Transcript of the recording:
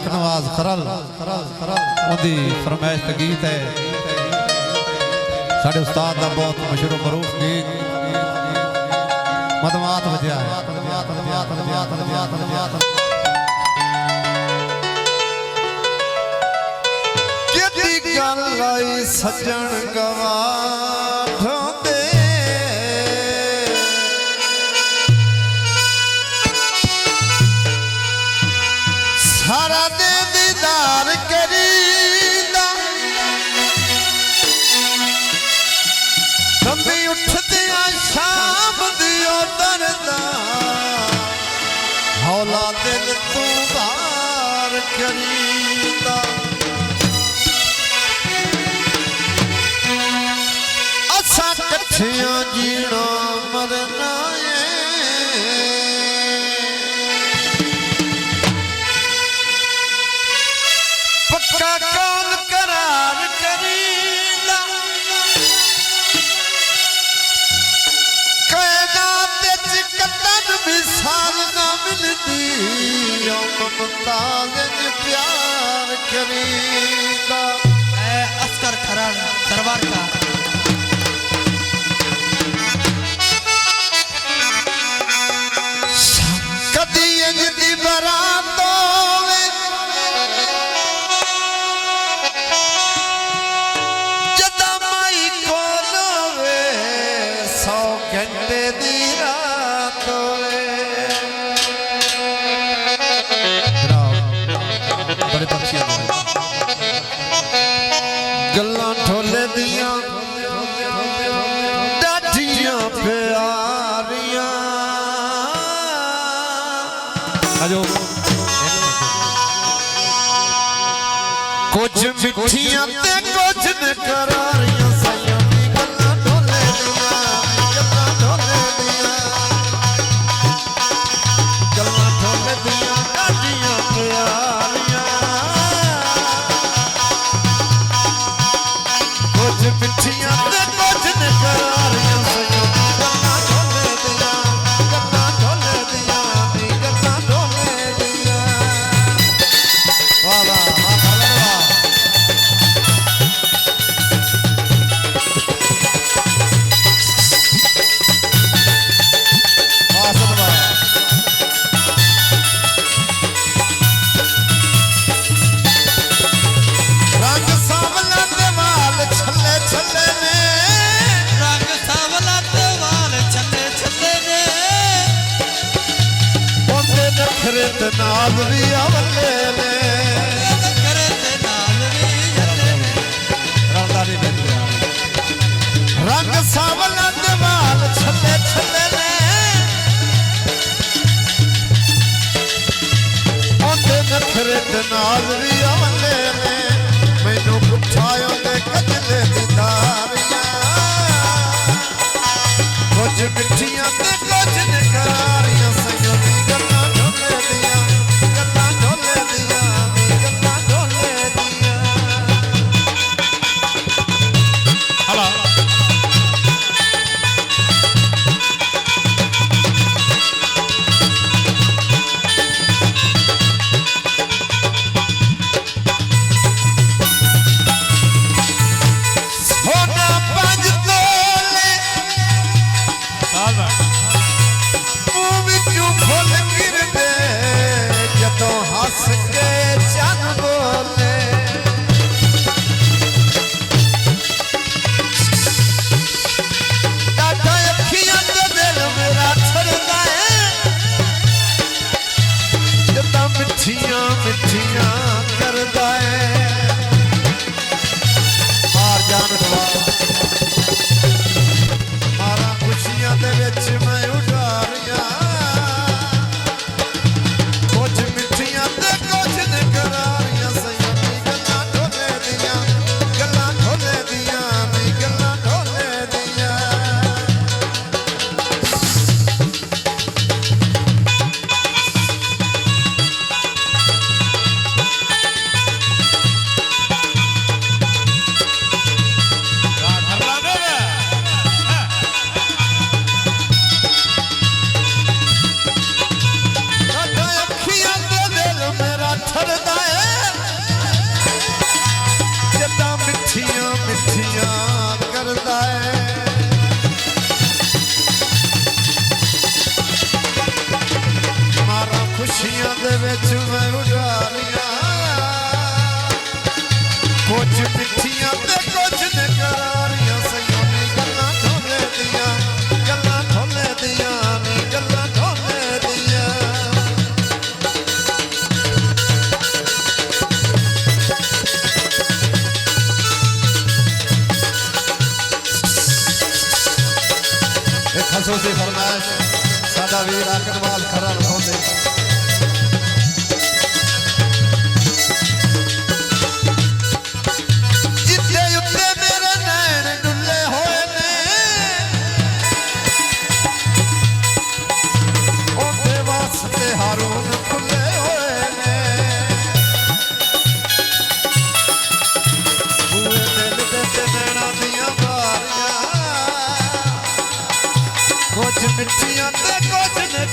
मुल्क नवाज खरल उनकी फरमाइश का गीत है साढ़े उस्ताद का बहुत मशहूर मरूफ गीत मदमात बजा है। सजन गवाठों दे सारा दे दीदार करीदा तंबी उठते शाम दियो दरदा हौला दिल तू बार करीदा कठिया जीना मरना पक्का कौन करार करीदा कायनात विच कदन मिसाल ना मिलदी मुमताज़ प्यार करीदा अस्कर खरान सरवार का गल्लां ठोले दियां डाठियां प्यारियां कुछ मिठियां ते कुछ करारियां नाल भी अवले ने रंग सावला दीवाल छले छले ने ओंदे नखरे ते नाल भी अवले ने मैनू पुछायो दे कजले दी दारियां कुछ मिठियां ते कुछ निकारियां सैयां दी गल्लां मिठियां करदा है मार जान मारा खुशियां दे विच मैं उडारियां कुछ मिठियां ते कुछ निकरारियां सैयां दी गल्लां ढोले दियां गल्लां ढोले दियां दी गल्लां ढोले दियां ਖਸੂਸੀ ਫਰਮਾਇਸ਼ ਸਾਡਾ ਵੀਰ ਆਕਰਵਾਲ ਖਰਾ ਲਖਾਉਂਦੇ ਜਿੱਤੇ ਉੱਤੇ ਮੇਰੇ ਨੈਣ ਡੁੱਲੇ ਹੋਏ ਨੇ ਉਹਦੇ ਵਾਸਤੇ ਹਾਰੂਨ ਖੁੱਲੇ ਹੋਏ ਨੇ ਬੂਏ ਦਿਲ ਦੇ ਤੇ ਨੈਣਾਂ ਦੀਆਂ ਬਾਰੀਆਂ ਕੁਝ ਮਿੱਠੀਆਂ ਤੇ ਕੁਝ ਨੇ